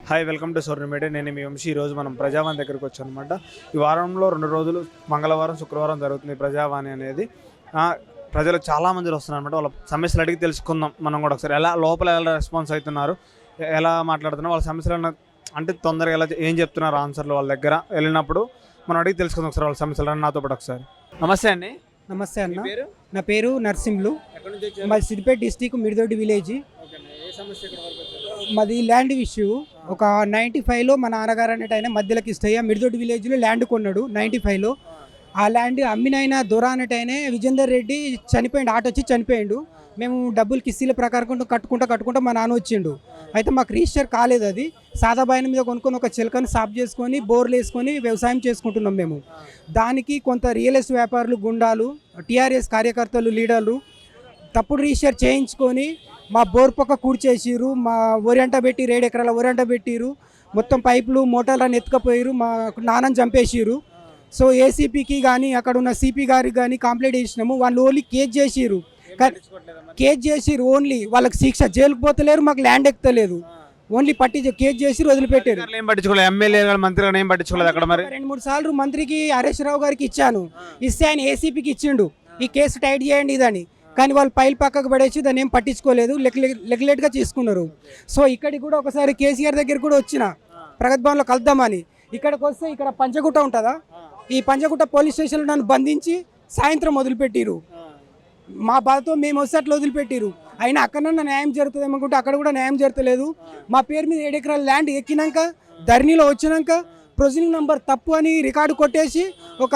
Hi welcome to సోర్ని media. నేను మీ వంశీ. ఈరోజు మనం ప్రజావాణి దగ్గరికి వచ్చాను అనమాట. ఈ వారంలో 2 రోజులు మంగళవారం శుక్రవారం జరుగుతుంది ప్రజావాణి అనేది. ప్రజలు చాలామంది వస్తున్నారు అనమాట. వాళ్ళ సమస్యలు అడిగి తెలుసుకుందాం మనం కూడా ఒకసారి. ఎలా రెస్పాన్స్ అవుతున్నారు, ఎలా మాట్లాడుతున్నారు, వాళ్ళ సమస్యలను అంటే తొందరగా ఎలా ఏం చెప్తున్నారు ఆన్సర్లు వాళ్ళ దగ్గర వెళ్ళినప్పుడు మనం అడిగి తెలుసుకుందాం ఒకసారి వాళ్ళ సమస్యలు నాతో పాటు ఒకసారి. నమస్తే అండి. నమస్తే అన్న, నా పేరు నర్సింహులు. మాది సిద్దిపేట డిస్టిక్ మిడిదొడ్డి విలేజ్. మాది ల్యాండ్ ఇష్యూ. ఒక 95లో మా నాన్నగారు అనేట ఆయన మధ్యలోకి ఇస్తాయి మిడిదొడ్డి విలేజ్లో ల్యాండ్ కొన్నాడు 95లో. ఆ ల్యాండ్ అమ్మినైనా దొర అనేటైనా విజేందర్ రెడ్డి చనిపోయిండు, ఆట వచ్చి చనిపోయిండు. మేము డబ్బులు కిస్తీల ప్రకారం కట్టుకుంటా మా నాన్న వచ్చిండు. అయితే మాకు రిజిస్టర్ కాలేదు. అది సాదాబాయిన మీద కొనుక్కొని ఒక చిలకను సాఫ్ చేసుకొని బోర్లు వేసుకొని వ్యవసాయం చేసుకుంటున్నాం మేము. దానికి కొంత రియల్ ఎస్టేట్ వ్యాపారులు, గుండాలు, టీఆర్ఎస్ కార్యకర్తలు, లీడర్లు తప్పుడు రిజిస్టర్ చేయించుకొని మా బోర్ పక్క కూర్చేసిరు. మా ఒరంట పెట్టి 7 ఎకరాల ఒరంట పెట్టిరు. మొత్తం పైపులు మోటార్లను ఎత్తుకపోయారు. మా నాన్నని చంపేసిరు. సో ఏసీపీకి కానీ అక్కడ ఉన్న సిపి గారికి కానీ కంప్లైంట్ చేసినాము. వాళ్ళు ఓన్లీ కేజ్ చేసిరు. ఓన్లీ వాళ్ళకి శిక్ష, జైలుకు పోతలేరు, మాకు ల్యాండ్ ఎక్కుతలేదు. ఓన్లీ కేజ్ చేసి వదిలిపెట్టారు. 2-3 సార్లు మంత్రికి హరీష్ రావు గారికి ఇచ్చాను. ఇస్తే ఆయన ఏసీపీకి ఇచ్చిండు, ఈ కేసు టైట్ చేయండి ఇదని. కానీ వాళ్ళు పైలు పక్కకు పడేసి దాన్ని ఏం పట్టించుకోలేదు, లెగ్లెట్గా తీసుకున్నారు. సో ఇక్కడికి కూడా ఒకసారి కేసీఆర్ దగ్గర కూడా వచ్చిన ప్రగతి భవన్లో కలుద్దామని. ఇక్కడికి వస్తే ఇక్కడ పంచగుట్ట ఉంటుందా, ఈ పంచగుట్ట పోలీస్ స్టేషన్లో నన్ను బంధించి సాయంత్రం వదిలిపెట్టిరు. మా బాధతో మేము వస్తే అట్లా వదిలిపెట్టిరు. అయినా అక్కడన్నా న్యాయం జరుగుతుంది ఏమనుకుంటే అక్కడ కూడా న్యాయం జరగలేదు. మా పేరు మీద 7 ఎకరాల ల్యాండ్ ఎక్కినాక ధరణిలో వచ్చినాక ప్రొసీడింగ్ నంబర్ తప్పు అని రికార్డు కొట్టేసి ఒక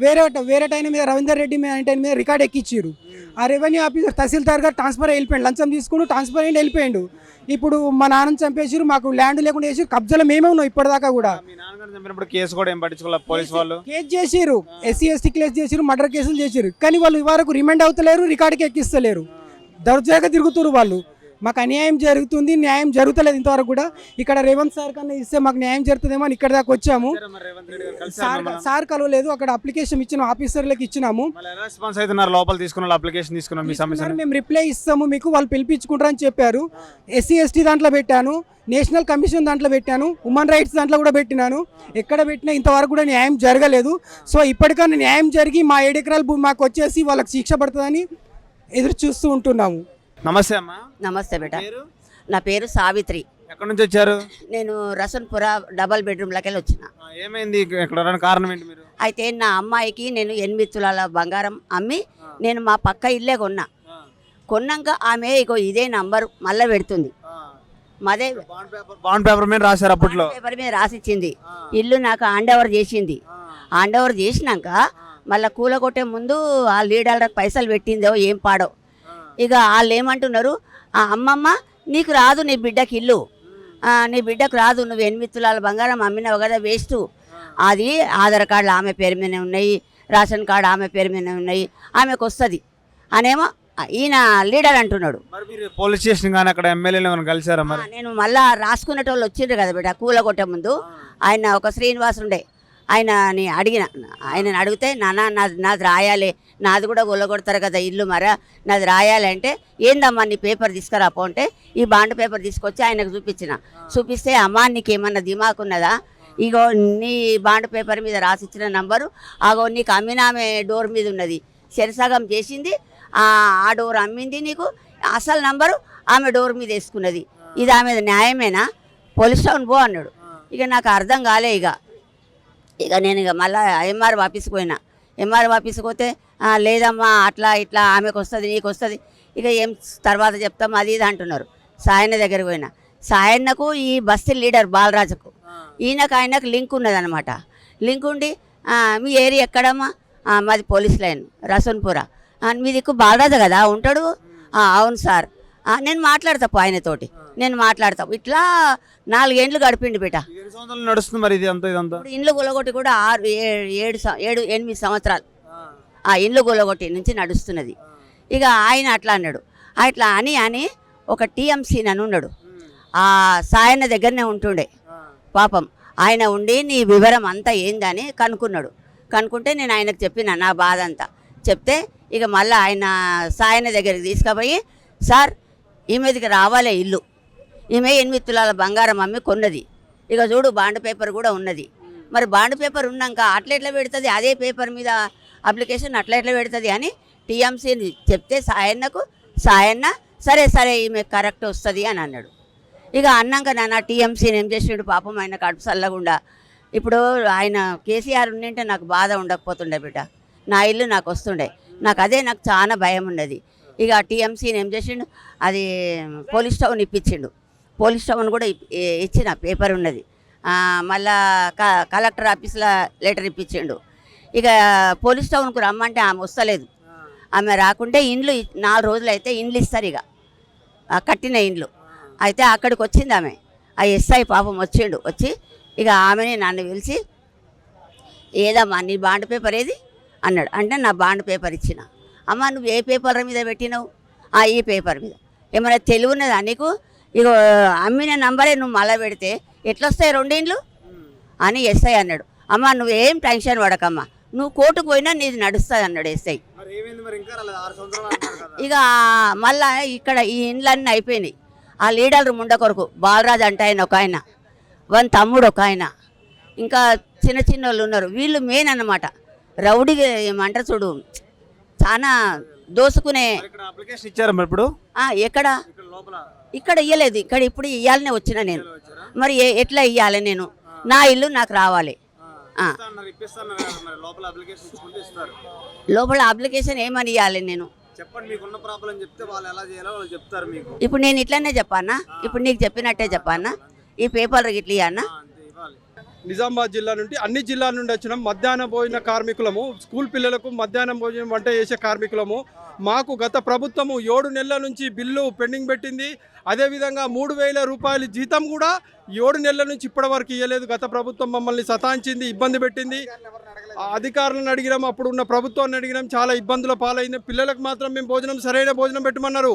వేరే టైం మీద రవీందర్ రెడ్డి టైం మీద రికార్డు ఎక్కించారు. ఆ రెవెన్యూ ఆఫీసర్ తహసీల్దార్ గారు ట్రాన్స్ఫర్ వెళ్ళిపోయాడు, లంచం తీసుకుని ట్రాన్స్ఫర్ అయ్యి వెళ్ళిపోయాడు. ఇప్పుడు మా నాన్నని చంపేసారు, మాకు ల్యాండ్ లేకుండా చేసి కబ్జాలో మేమే ఉన్నాం ఇప్పటిదాకా కూడా. కేసు చేసిరు, ఎస్సీ ఎస్టీ కేసు చేసిరు, మర్డర్ కేసులు చేసిరు. కానీ వాళ్ళు ఇవరకు రిమాండ్ అవుతలేరు, రికార్డుకి ఎక్కిస్తలేరు, దౌర్జన్యంగా తిరుగుతున్నారు వాళ్ళు. మాకు అన్యాయం జరుగుతుంది, న్యాయం జరుగుతలేదు ఇంతవరకు కూడా. ఇక్కడ రేవంత్ సార్ కన్నా ఇస్తే మాకు న్యాయం జరుగుతుందేమో అని ఇక్కడ దాకా వచ్చాము. సార్ కలవలేదు, అక్కడ అప్లికేషన్ ఇచ్చిన ఆఫీసర్లకు ఇచ్చినాము. మేము రిప్లై ఇస్తాము మీకు, వాళ్ళు పిలిపించుకుంటారని చెప్పారు. ఎస్సీ ఎస్టీ దాంట్లో పెట్టాను, నేషనల్ కమిషన్ దాంట్లో పెట్టాను, హ్యూమన్ రైట్స్ దాంట్లో కూడా పెట్టినాను. ఎక్కడ పెట్టినా ఇంతవరకు కూడా న్యాయం జరగలేదు. సో ఇప్పటికన్నా న్యాయం జరిగి మా 7 ఎకరాల భూమి మాకు వచ్చేసి వాళ్ళకి శిక్ష పడుతుందని ఎదురు చూస్తూ ఉంటున్నాము. నమస్తే అమ్మా. నమస్తే బేటా, నా పేరు సావిత్రి. ఎక్కడి నుంచి వచ్చారు? నేను రసన్పుర డబల్ బెడ్రూమ్లకి వెళ్ళి వచ్చిన. ఏమైంది ఇక్కడ కారణం ఏంటి? మీరు అయితే నా అమ్మాయికి నేను 8 తులాల బంగారం అమ్మి నేను మా పక్క ఇల్లే కొన్నాక ఆమె ఇగో ఇదే నంబర్ మళ్ళీ పెడుతుంది. మాదే బాండ్ పేపర్ మీద రాశారు, అప్పట్లో పేపర్ మీద రాసిచ్చింది. ఇల్లు నాకు హ్యాండ్ ఓవర్ చేసింది. హ్యాండ్ ఓవర్ చేసినాక మళ్ళీ కూలగొట్టే ముందు ఆ లీడర్లకు పైసలు పెట్టిందో ఏం పాడో. ఇక వాళ్ళు ఏమంటున్నారు, అమ్మమ్మ నీకు రాదు, నీ బిడ్డకి ఇల్లు, నీ బిడ్డకు రాదు, నువ్వు 8 తులాల బంగారం అమ్మినావు కదా, వేస్ట్. అది ఆధార్ కార్డులు ఆమె పేరు మీదనే ఉన్నాయి, రేషన్ కార్డు ఆమె పేరు మీదనే ఉన్నాయి, ఆమెకు వస్తుంది అనేమో ఈయన లీడర్ అంటున్నాడు. పోలీస్ స్టేషన్ కానీ అక్కడ ఎమ్మెల్యేలు కలిసారా? నేను మళ్ళీ రాసుకునేటోళ్ళు వచ్చిండ్రు కదా బిడ్డ కూల కొట్టే ముందు. ఆయన ఒక శ్రీనివాస్ ఉండే, ఆయనని అడిగితే నాన్న నాది రాయాలి, నాది కూడా గొల్లగొడతారు కదా ఇల్లు, మరా నాది రాయాలి అంటే ఏందమ్మా నీ పేపర్ తీసుకురాపో అంటే ఈ బాండ్ పేపర్ తీసుకొచ్చి ఆయనకు చూపిస్తే అమ్మా నీకేమన్నా దిమాకు ఉన్నదా, ఇగో నీ బాండ్ పేపర్ మీద రాసిచ్చిన నంబరు ఆగో నీకు అమ్మినామె డోర్ మీద ఉన్నది, చెరసగం చేసింది, ఆ డోర్ అమ్మింది, నీకు అసలు నంబరు ఆమె డోర్ మీద వేసుకున్నది, ఇది ఆమె న్యాయమేనా, పోలీస్ స్టేషన్ పో అన్నాడు. ఇక నాకు అర్థం కాలే. ఇక నేను మళ్ళీ ఎంఆర్ ఆఫీస్కి పోయినా. ఎంఆర్ ఆఫీస్కి పోతే లేదమ్మా అట్లా ఇట్లా ఆమెకు వస్తుంది నీకు వస్తుంది, ఇక ఏం తర్వాత చెప్తాం అది ఇది అంటున్నారు. సాయన్న దగ్గరికి పోయినా. సాయన్నకు ఈ బస్తీ లీడర్ బాలరాజుకు ఆయనకు లింక్ ఉన్నదనమాట. లింక్ ఉండి మీ ఏరియా ఎక్కడమ్మా, మాది పోలీస్ లైన్ రసన్పుర, మీ దిక్కు బాలరాజు కదా ఉంటాడు, అవును సార్ నేను మాట్లాడతా ఆయనతోటి, నేను మాట్లాడతా. ఇట్లా 4 ఏళ్ళు గడిపిండి బిడ్డ. నడుస్తుంది మరి ఇది అంతా. ఇండ్లు గులగొట్టి కూడా 7-8 సంవత్సరాలు ఆ ఇండ్లు గులగొట్టి నుంచి నడుస్తున్నది. ఇక ఆయన అట్లా అన్నాడు. అట్లా అని ఒక టీఎంసీ నన్ను ఉన్నాడు, ఆ సాయన్న దగ్గరనే ఉంటుండే పాపం. ఆయన ఉండి నీ వివరం అంతా ఏందని కనుక్కుంటే నేను ఆయనకు చెప్పిన నా బాధ అంతా చెప్తే, ఇక మళ్ళీ ఆయన సాయన్న దగ్గరికి తీసుకుపోయి సార్ ఈ మీదకి రావాలి ఇల్లు, ఈమె 8 తులాల బంగారం అమ్మి కొన్నది. ఇక చూడు బాండ్ పేపర్ కూడా ఉన్నది. మరి బాండ్ పేపర్ ఉన్నాక అట్లా ఎట్లా పెడుతుంది, అదే పేపర్ మీద అప్లికేషన్ అట్లా ఎట్లా పెడుతుంది అని టీఎంసీని చెప్తే సాయన్న సరే సరే ఈమె కరెక్ట్ వస్తుంది అని అన్నాడు. ఇక అన్నాక నాన్న టీఎంసీని ఏం చేసాడు పాపం, ఆయన కడుపు చల్లకుండా. ఇప్పుడు ఆయన కేసీఆర్ ఉండింటే నాకు బాధ ఉండకపోతుండే బిడ్డ, నా ఇల్లు నాకు వస్తుండే. నాకు చాలా భయం ఉన్నది. ఇక టీఎంసీని ఏం చేసిండు, అది పోలీస్ స్టేషన్ ఇప్పించిండు. పోలీస్ స్టేషన్ కూడా ఇచ్చిన పేపర్ ఉన్నది. మళ్ళా కలెక్టర్ ఆఫీస్లో లెటర్ ఇప్పించిండు. ఇక పోలీస్ స్టేషన్కు రమ్మంటే ఆమె వస్తలేదు. ఆమె రాకుంటే ఇండ్లు 4 రోజులు అయితే ఇండ్లు ఇస్తారు, ఇక కట్టిన ఇండ్లు అయితే అక్కడికి వచ్చింది ఆమె. ఆ ఎస్ఐ పాపం వచ్చి ఇక ఆమెని నన్ను పిలిచి, ఏదమ్మా నీ బాండ్ పేపర్ ఏది అన్నాడు. అంటే నా బాండ్ పేపర్ ఇచ్చిన. అమ్మ నువ్వు ఏ పేపర్ మీద పెట్టినావు? ఈ పేపర్ మీద. ఏమైనా తెలివి ఉన్నదా నీకు? ఇక అమ్మిన నంబరే నువ్వు మళ్ళీ పెడితే ఎట్లా వస్తాయి 2 ఇండ్లు అని ఎస్ఐ అన్నాడు. అమ్మ నువ్వేం టెన్షన్ పడకమ్మా, నువ్వు కోర్టుకు పోయినా నీది నడుస్తుంది అన్నాడు ఎస్ఐ. ఇక మళ్ళా ఇక్కడ ఈ ఇండ్లన్నీ అయిపోయినాయి. ఆ లీడర్ ముండ కొరకు బాలరాజు అంటే ఆయన ఒక ఆయన, వాళ్ళ తమ్ముడు ఒక ఆయన, ఇంకా చిన్న వాళ్ళు ఉన్నారు. వీళ్ళు మెయిన్ అన్నమాట. రౌడీ ఏమంటారు చూడు, చాలా దోసుకునే. ఎక్కడ ఇక్కడ ఇయ్యలేదు, ఇప్పుడు ఇయ్యాలనే వచ్చిన నేను. మరి ఎట్లా ఇయ్యాలి నేను? నా ఇల్లు నాకు రావాలి. లోపల అప్లికేషన్ ఏమని ఇవ్వాలి నేను? ఇప్పుడు నేను ఇట్లనే చెప్పానా? ఇప్పుడు నీకు చెప్పినట్టే చెప్పానా? ఈ పేపర్ ఇట్లా ఇవ్వనా? నిజామాబాద్ జిల్లా నుండి అన్ని జిల్లాల నుండి వచ్చినాం. మధ్యాహ్న భోజన కార్మికులము, స్కూల్ పిల్లలకు మధ్యాహ్నం భోజనం వంట చేసే కార్మికులము. మాకు గత ప్రభుత్వము 7 నెలల నుంచి బిల్లు పెండింగ్ పెట్టింది. అదేవిధంగా 3,000 రూపాయల జీతం కూడా 7 నెలల నుంచి ఇప్పటి వరకు ఇవ్వలేదు. గత ప్రభుత్వం మమ్మల్ని సతాయించింది, ఇబ్బంది పెట్టింది. అధికారులను అడిగినాం, అప్పుడు ఉన్న ప్రభుత్వాన్ని అడిగినాం, చాలా ఇబ్బందుల పాలైంది. పిల్లలకు మాత్రం మేము సరైన భోజనం పెట్టమన్నారు.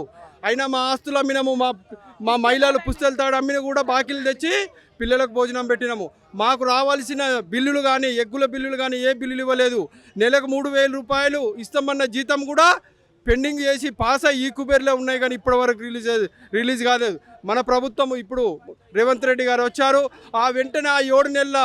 అయినా మా ఆస్తులు అమ్మినాము, మా మహిళలు పుస్తకాలు తాడు అమ్మిన కూడా బాకీలు తెచ్చి పిల్లలకు భోజనం పెట్టినాము. మాకు రావాల్సిన బిల్లులు కానీ, ఎగ్గుల బిల్లులు కానీ ఏ బిల్లులు ఇవ్వలేదు. నెలకు 3,000 రూపాయలు ఇస్తామన్న జీతం కూడా పెండింగ్ చేసి పాస్ అయ్యి కుబేర్లో ఉన్నాయి, కానీ ఇప్పటివరకు రిలీజ్ కాలేదు. మన ప్రభుత్వం ఇప్పుడు రేవంత్ రెడ్డి గారు వచ్చారు. ఆ వెంటనే ఆ 7 నెలల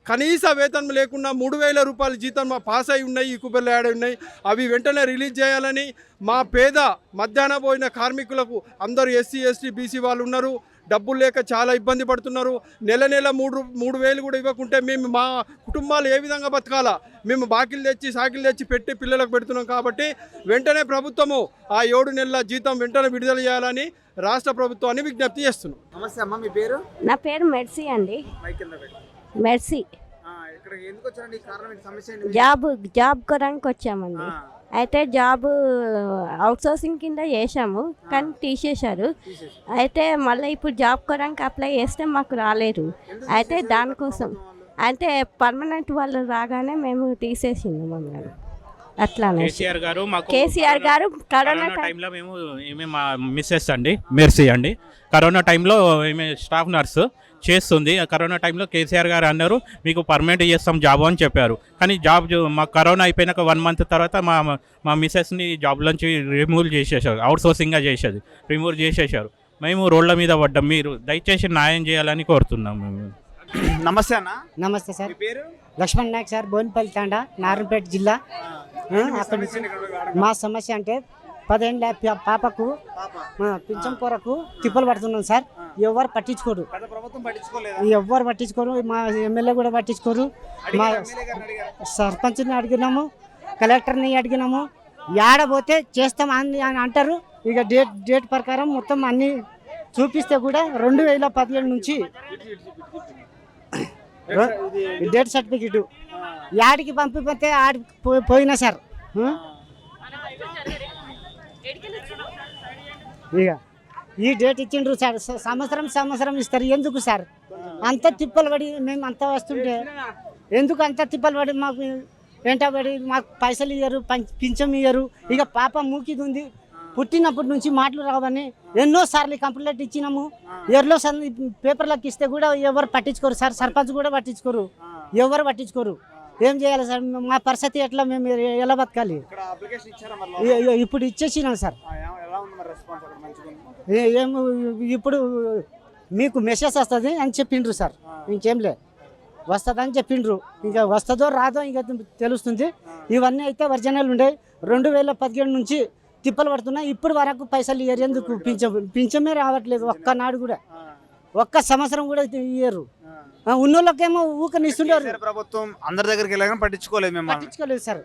కనీస వేతనం లేకుండా 3,000 రూపాయల జీతం పాస్ అయి ఉన్నాయి, ఈ కుబేర్లో యాడ్ ఉన్నాయి. అవి వెంటనే రిలీజ్ చేయాలని మా పేద మధ్యాహ్న భోజన కార్మికులకు, అందరూ ఎస్సీ ఎస్టీ బీసీ వాళ్ళు ఉన్నారు, డబ్బులు లేక చాలా ఇబ్బంది పడుతున్నారు. నెల 3,000 కూడా ఇవ్వకుంటే మేము మా కుటుంబాలు ఏ విధంగా బతకాలా? మేము బాకీలు తెచ్చి పెట్టి పిల్లలకు పెడుతున్నాం. కాబట్టి వెంటనే ప్రభుత్వము ఆ 7 నెలల జీతం వెంటనే విడుదల చేయాలని రాష్ట్ర ప్రభుత్వాన్ని విజ్ఞప్తి చేస్తున్నాం. నమస్తే అమ్మ, మీ పేరు? నా పేరు మెర్సీ అండి. మెర్సీ. జాబ్ కొనడానికి వచ్చామండి. అయితే జాబ్ అవుట్సోర్సింగ్ కింద చేసాము, కానీ తీసేశారు. అయితే మళ్ళీ ఇప్పుడు జాబ్ కొనడానికి అప్లై చేస్తే మాకు రాలేరు. అయితే దానికోసం అయితే పర్మనెంట్ వాళ్ళు రాగానే మేము తీసేసింది మమ్మల్ని. అట్లానే కేసీఆర్ గారు కరోనా టైంలో మా మిస్సెస్ అండి మెర్సీ అండి, కరోనా టైంలో స్టాఫ్ నర్సు చేస్తుంది. కరోనా టైంలో కేసీఆర్ గారు అన్నారు మీకు పర్మనెంట్ చేస్తాం జాబ్ అని చెప్పారు. కానీ మాకు కరోనా అయిపోయినాక 1 మంత్ తర్వాత మా మిస్సెస్ని జాబ్లోంచి రిమూవ్ చేసేసారు, అవుట్సోర్సింగ్గా రిమూవ్ చేసేసారు. మేము రోడ్ల మీద పడ్డాం. మీరు దయచేసి న్యాయం చేయాలని కోరుతున్నాం మేము. నమస్తే అన్న. నమస్తే సార్, పేరు? లక్ష్మణ్ నాయక్ సార్, బోన్పల్లి తాండా, నారాయణపేట జిల్లా. అక్కడ మా సమస్య అంటే 10 ఏళ్ళ పాపకు పింఛం కొరకు తిప్పలు పడుతున్నాం సార్. ఎవరు పట్టించుకోరు, ఎవరు పట్టించుకోరు. మా ఎమ్మెల్యే కూడా పట్టించుకోరు. మా సర్పంచ్ని అడిగినాము, కలెక్టర్ని అడిగినాము. ఏడబోతే చేస్తాం అని అంటారు. ఇక డేట్ ప్రకారం మొత్తం అన్నీ చూపిస్తే కూడా 2017 నుంచి డేట్ సర్టిఫికెట్ యాడికి పంపిపోతే ఆడికి పోయినా సార్. ఇక ఈ డేట్ ఇచ్చిండ్రు సార్, సంవత్సరం ఇస్తారు. ఎందుకు సార్ అంత తిప్పలు పడి మేము అంత వస్తుంటే ఎందుకు అంత తిప్పలు పడి మాకు వెంటబడి మాకు పైసలు ఇయ్యరు, పింఛం ఇయ్యరు. ఇక పాప మూకిది ఉంది, పుట్టినప్పటి నుంచి మాటలు రావని ఎన్నోసార్లు కంప్లైంట్ ఇచ్చినాము. ఎవరిలో పేపర్లకు ఇస్తే కూడా ఎవరు పట్టించుకోరు సార్. సర్పంచ్ కూడా పట్టించుకోరు, ఎవరు పట్టించుకోరు. ఏం చేయాలి సార్? మా పరిస్థితి ఎట్లా? మేము ఎలా బతకాలి? ఇప్పుడు ఇచ్చేసినాం సార్. ఇప్పుడు మీకు మెసేజ్ వస్తుంది అని చెప్పిండ్రు సార్. ఇంకేం లే, వస్తుందని చెప్పిండ్రు. ఇంకా వస్తుందో రాదో ఇంకా తెలుస్తుంది. ఇవన్నీ అయితే ఒరిజినల్ ఉండే. 2017 నుంచి తిప్పలు పడుతున్నాయి. ఇప్పుడు వరకు పైసలు ఇయ్యరు. ఎందుకు? పింఛమే రావట్లేదు ఒక్కనాడు కూడా. ఒక్క సంవత్సరం కూడా ఇయ్యరు. ఉన్నోళ్ళకేమో ఊకనిస్తుంటారు. కేసీఆర్ ప్రభుత్వం అందరి దగ్గరికి వెళ్ళగానే పట్టించుకోలేదు మేము. పట్టించుకోలేదు సార్.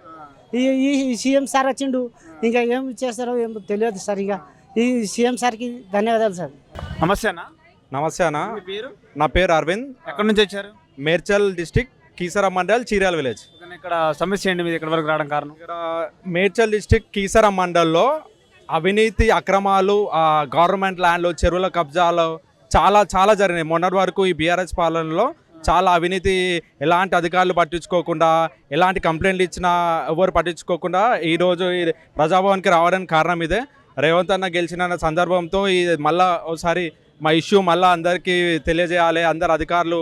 ఈ సీఎం సార్ వచ్చిండు, ఇంకా ఏం చేస్తారో ఏమో తెలియదు సార్. ఇక ఈ సీఎం సార్కి ధన్యవాదాలు సార్. నమస్తే అన్న. నమస్తే అన్న, మీ పేరు? నా పేరు అరవింద్. ఎక్కడి నుంచి వచ్చారు? Medchal district, Keesara mandal, Chirala village. ఇక్కడ సమస్య ఏంటి మీది ఇక్కడ వరకు రావడం కారణం? ఇక్కడ మేడ్చల్ డిస్టిక్ కీసర మండల్లో అవినీతి అక్రమాలు, గవర్నమెంట్ ల్యాండ్లు, చెరువుల కబ్జాలు చాలా చాలా జరిగినాయి. మొన్నటి వరకు ఈ బీఆర్ఎస్ పాలనలో చాలా అవినీతి, ఎలాంటి అధికారులు పట్టించుకోకుండా, ఎలాంటి కంప్లైంట్లు ఇచ్చినా ఎవరు పట్టించుకోకుండా ఈరోజు ఈ ప్రజాభవన్కి రావడానికి కారణం ఇదే. రేవంత్ అన్న గెలిచిన సందర్భంతో మళ్ళీ ఒకసారి మా ఇష్యూ మళ్ళీ అందరికీ తెలియజేయాలి, అందరు అధికారులు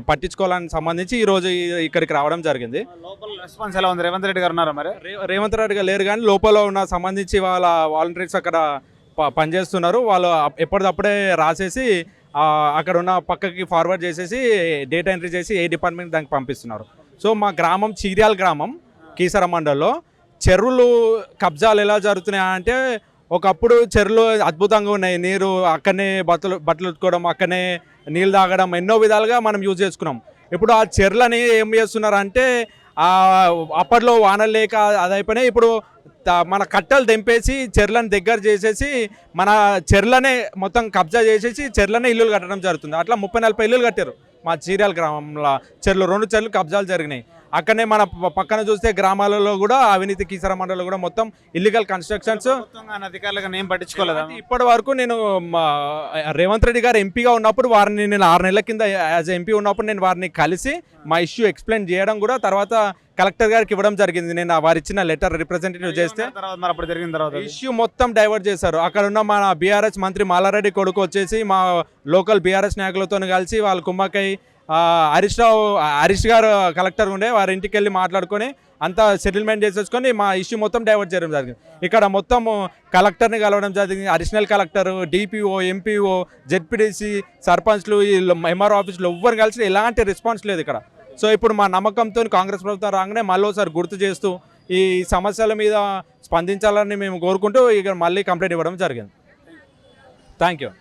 పట్టించుకోవాలని సంబంధించి ఈరోజు ఇక్కడికి రావడం జరిగింది. లోపల రెస్పాన్స్ ఎలా ఉంది? రేవంత్ రెడ్డి గారు ఉన్నారా మరి? రేవంత్ రెడ్డి గారు లేరు, కానీ లోపల ఉన్న సంబంధించి వాళ్ళ వాలంటీర్స్ అక్కడ పనిచేస్తున్నారు. వాళ్ళు ఎప్పటికప్పుడే రాసేసి అక్కడ ఉన్న పక్కకి ఫార్వర్డ్ చేసేసి డేటా ఎంట్రీ చేసి ఏ డిపార్ట్మెంట్ దానికి పంపిస్తున్నారు. సో మా గ్రామం చీర్యాల గ్రామం కీసర మండల్లో చెరువులు కబ్జాలు ఎలా జరుగుతున్నాయి అంటే, ఒకప్పుడు చెరువులు అద్భుతంగా ఉన్నాయి. నీరు అక్కడనే బట్టలు ఉతుకోవడం, అక్కడనే నీళ్ళు తాగడం, ఎన్నో విధాలుగా మనం యూజ్ చేసుకున్నాం. ఇప్పుడు ఆ చెరువులని ఏం చేస్తున్నారు అంటే, అప్పట్లో వానలు లేక అది అయిపోయినాయి. ఇప్పుడు మన కట్టలు తెంపేసి చెర్లను దగ్గర చేసేసి మన చెర్లనే మొత్తం కబ్జా చేసేసి చెర్లనే ఇల్లులు కట్టడం జరుగుతుంది. అట్లా 30-40 ఇల్లులు కట్టారు మా చీరాల గ్రామంలో. చెర్లు 2 చెర్లు కబ్జాలు జరిగినాయి. అక్కడనే మన పక్కన చూస్తే గ్రామాలలో కూడా అవినీతి, కీసర మండలంలో కూడా మొత్తం ఇల్లీగల్ కన్స్ట్రక్షన్స్. అధికారులుగా నేను పట్టించుకోలేదు. ఇప్పటి వరకు నేను రేవంత్ రెడ్డి గారు ఎంపీగా ఉన్నప్పుడు వారిని నేను 6 నెలల కింద యాజ్ ఎంపీ ఉన్నప్పుడు నేను వారిని కలిసి మా ఇష్యూ ఎక్స్ప్లెయిన్ చేయడం కూడా, తర్వాత కలెక్టర్ గారికి ఇవ్వడం జరిగింది. నేను వారు ఇచ్చిన లెటర్ రిప్రజెంటేటివ్ చేస్తే ఇష్యూ మొత్తం డైవర్ట్ చేశారు. అక్కడ ఉన్న మన బీఆర్ఎస్ మంత్రి మాలారెడ్డి కొడుకు వచ్చేసి మా లోకల్ బీఆర్ఎస్ నాయకులతో కలిసి వాళ్ళు కుమ్మకై హరీష్ గారు కలెక్టర్ ఉండే వారి ఇంటికి వెళ్ళి మాట్లాడుకొని అంతా సెటిల్మెంట్ చేసేసుకొని మా ఇష్యూ మొత్తం డైవర్ట్ చేయడం జరిగింది. ఇక్కడ మొత్తం కలెక్టర్ని కలవడం జరిగింది. Additional collector, DPO, MPO, ZPTC, సర్పంచ్లు, ఎంఆర్ఓ ఆఫీసులు ఎవ్వరు కలిసి ఎలాంటి రెస్పాన్స్ లేదు ఇక్కడ. సో ఇప్పుడు మా నమ్మకంతో కాంగ్రెస్ ప్రభుత్వం రాగానే మళ్ళీ ఒకసారి గుర్తు చేస్తూ ఈ సమస్యల మీద స్పందించాలని మేము కోరుకుంటూ ఇక్కడ మళ్ళీ కంప్లైంట్ ఇవ్వడం జరిగింది. Thank you.